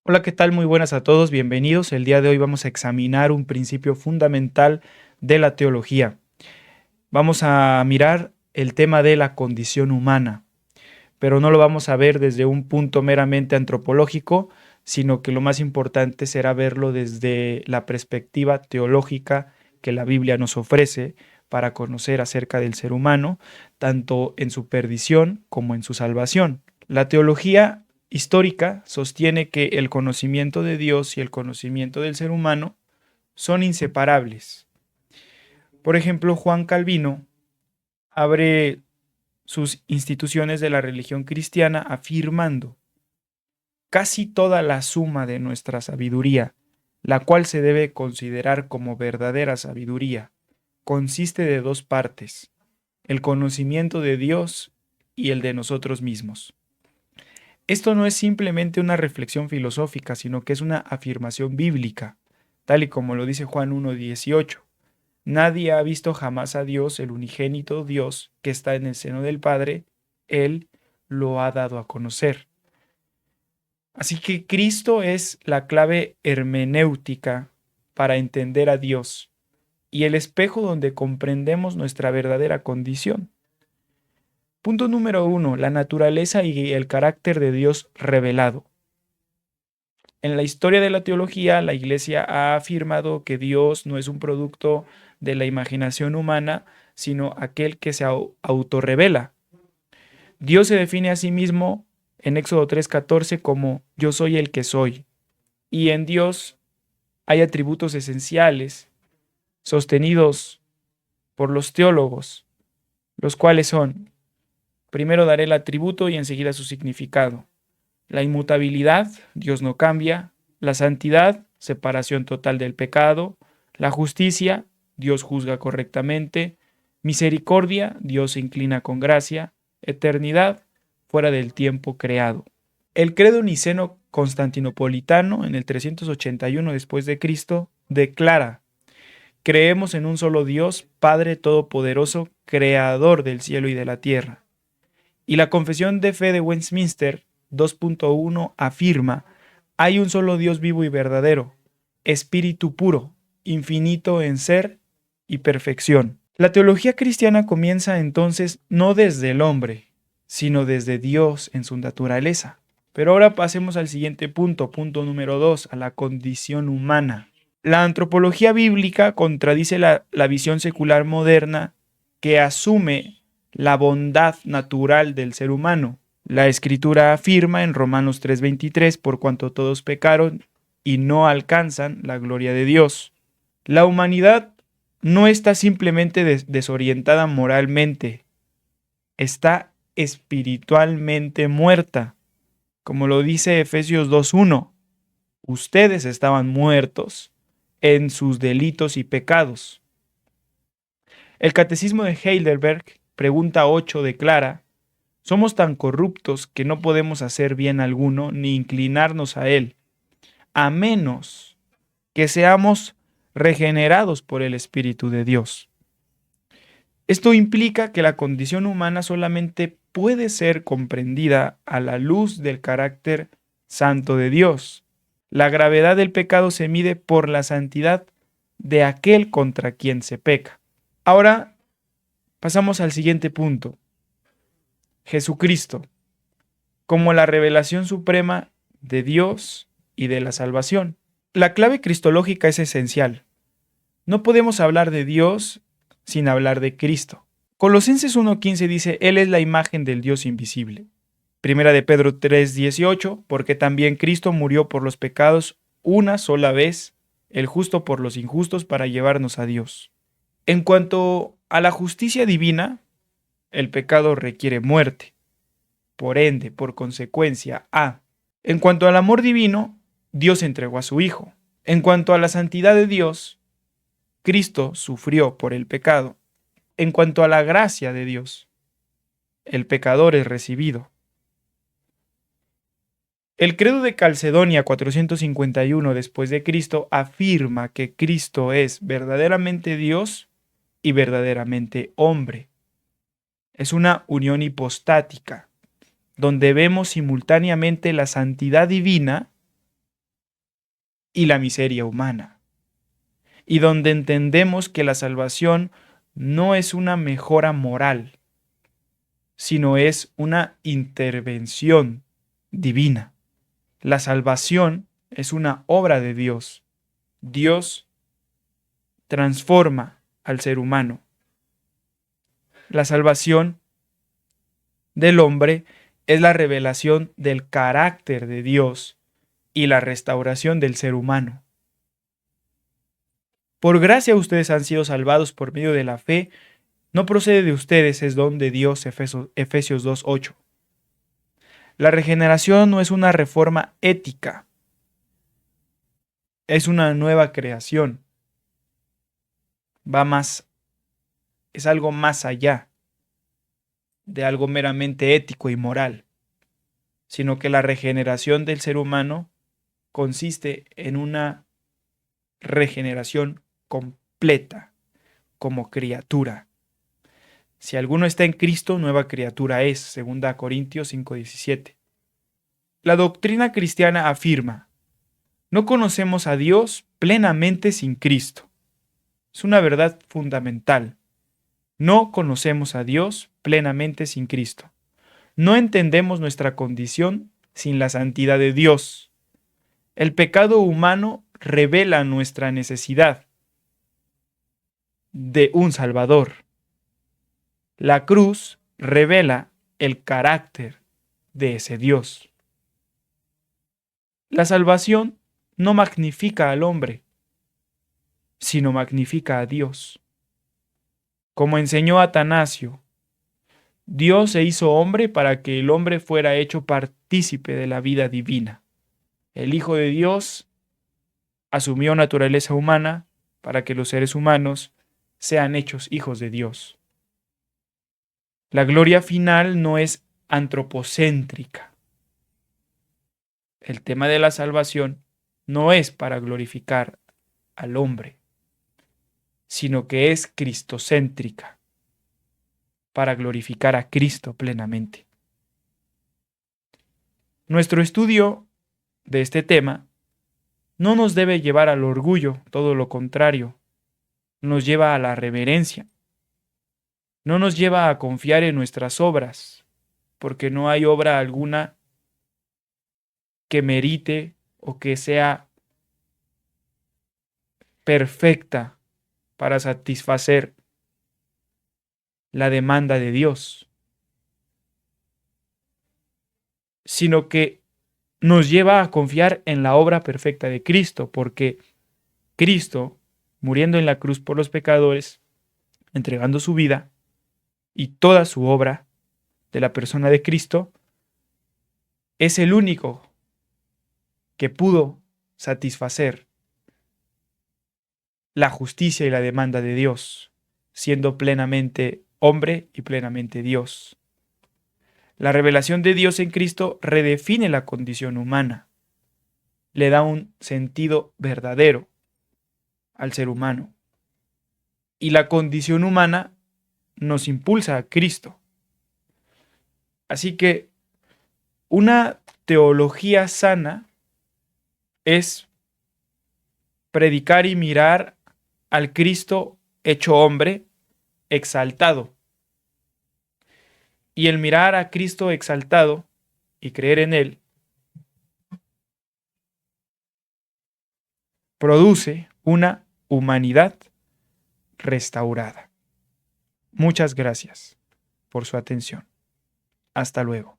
Hola, ¿qué tal? Muy buenas a todos, bienvenidos. El día de hoy vamos a examinar un principio fundamental de la teología. Vamos a mirar el tema de la condición humana, pero no lo vamos a ver desde un punto meramente antropológico, sino que lo más importante será verlo desde la perspectiva teológica que la Biblia nos ofrece para conocer acerca del ser humano, tanto en su perdición como en su salvación. La teología histórica sostiene que el conocimiento de Dios y el conocimiento del ser humano son inseparables. Por ejemplo, Juan Calvino abre sus instituciones de la religión cristiana afirmando: casi toda la suma de nuestra sabiduría, la cual se debe considerar como verdadera sabiduría, consiste de dos partes: el conocimiento de Dios y el de nosotros mismos. Esto no es simplemente una reflexión filosófica, sino que es una afirmación bíblica, tal y como lo dice Juan 1:18. Nadie ha visto jamás a Dios, el unigénito Dios que está en el seno del Padre, Él lo ha dado a conocer. Así que Cristo es la clave hermenéutica para entender a Dios y el espejo donde comprendemos nuestra verdadera condición. Punto número 1. La naturaleza y el carácter de Dios revelado. En la historia de la teología, la Iglesia ha afirmado que Dios no es un producto de la imaginación humana, sino aquel que se autorrevela. Dios se define a sí mismo en Éxodo 3:14 como yo soy el que soy. Y en Dios hay atributos esenciales sostenidos por los teólogos, los cuales son: primero daré el atributo y enseguida su significado. La inmutabilidad, Dios no cambia. La santidad, separación total del pecado. La justicia, Dios juzga correctamente. Misericordia, Dios se inclina con gracia. Eternidad, fuera del tiempo creado. El credo niceno constantinopolitano, en el 381 después de Cristo, declara: creemos en un solo Dios, Padre todopoderoso, creador del cielo y de la tierra. Y la Confesión de Fe de Westminster 2.1 afirma: hay un solo Dios vivo y verdadero, espíritu puro, infinito en ser y perfección. La teología cristiana comienza entonces no desde el hombre, sino desde Dios en su naturaleza. Pero ahora pasemos al siguiente punto, punto número 2, a la condición humana. La antropología bíblica contradice la visión secular moderna que asume la bondad natural del ser humano. La Escritura afirma en Romanos 3:23: por cuanto todos pecaron y no alcanzan la gloria de Dios. La humanidad no está simplemente desorientada moralmente, está espiritualmente muerta. Como lo dice Efesios 2:1, ustedes estaban muertos en sus delitos y pecados. El Catecismo de Heidelberg, pregunta 8, declara: somos tan corruptos que no podemos hacer bien alguno ni inclinarnos a él, a menos que seamos regenerados por el Espíritu de Dios. Esto implica que la condición humana solamente puede ser comprendida a la luz del carácter santo de Dios. La gravedad del pecado se mide por la santidad de aquel contra quien se peca. Ahora pasamos al siguiente punto: Jesucristo, como la revelación suprema de Dios y de la salvación. La clave cristológica es esencial. No podemos hablar de Dios sin hablar de Cristo. Colosenses 1:15 dice: Él es la imagen del Dios invisible. Primera de Pedro 3:18: porque también Cristo murió por los pecados una sola vez, el justo por los injustos, para llevarnos a Dios. En cuanto a la justicia divina, el pecado requiere muerte. Por ende, por consecuencia, en cuanto al amor divino, Dios entregó a su Hijo. En cuanto a la santidad de Dios, Cristo sufrió por el pecado. En cuanto a la gracia de Dios, el pecador es recibido. El credo de Calcedonia 451 después de Cristo afirma que Cristo es verdaderamente Dios y verdaderamente hombre. Es una unión hipostática, donde vemos simultáneamente la santidad divina y la miseria humana, y donde entendemos que la salvación no es una mejora moral, sino es una intervención divina. La salvación es una obra de Dios. Dios transforma al ser humano. La salvación del hombre es la revelación del carácter de Dios y la restauración del ser humano. Por gracia ustedes han sido salvados por medio de la fe. No procede de ustedes, es don de Dios. Efesios 2:8. La regeneración no es una reforma ética, es una nueva creación. Es algo más allá de algo meramente ético y moral, sino que la regeneración del ser humano consiste en una regeneración completa como criatura. Si alguno está en Cristo, nueva criatura es, 2 Corintios 5:17. La doctrina cristiana afirma: no conocemos a Dios plenamente sin Cristo. Es una verdad fundamental. No conocemos a Dios plenamente sin Cristo. No entendemos nuestra condición sin la santidad de Dios. El pecado humano revela nuestra necesidad de un Salvador. La cruz revela el carácter de ese Dios. La salvación no magnifica al hombre, sino magnifica a Dios. Como enseñó Atanasio, Dios se hizo hombre para que el hombre fuera hecho partícipe de la vida divina. El Hijo de Dios asumió naturaleza humana para que los seres humanos sean hechos hijos de Dios. La gloria final no es antropocéntrica. El tema de la salvación no es para glorificar al hombre, sino que es cristocéntrica, para glorificar a Cristo plenamente. Nuestro estudio de este tema no nos debe llevar al orgullo, todo lo contrario, nos lleva a la reverencia. No nos lleva a confiar en nuestras obras, porque no hay obra alguna que merite o que sea perfecta para satisfacer la demanda de Dios, sino que nos lleva a confiar en la obra perfecta de Cristo, porque Cristo, muriendo en la cruz por los pecadores, entregando su vida y toda su obra de la persona de Cristo, es el único que pudo satisfacer la justicia y la demanda de Dios, siendo plenamente hombre y plenamente Dios. La revelación de Dios en Cristo redefine la condición humana, le da un sentido verdadero al ser humano. Y la condición humana nos impulsa a Cristo. Así que una teología sana es predicar y mirar al Cristo hecho hombre, exaltado. Y el mirar a Cristo exaltado y creer en Él produce una humanidad restaurada. Muchas gracias por su atención. Hasta luego.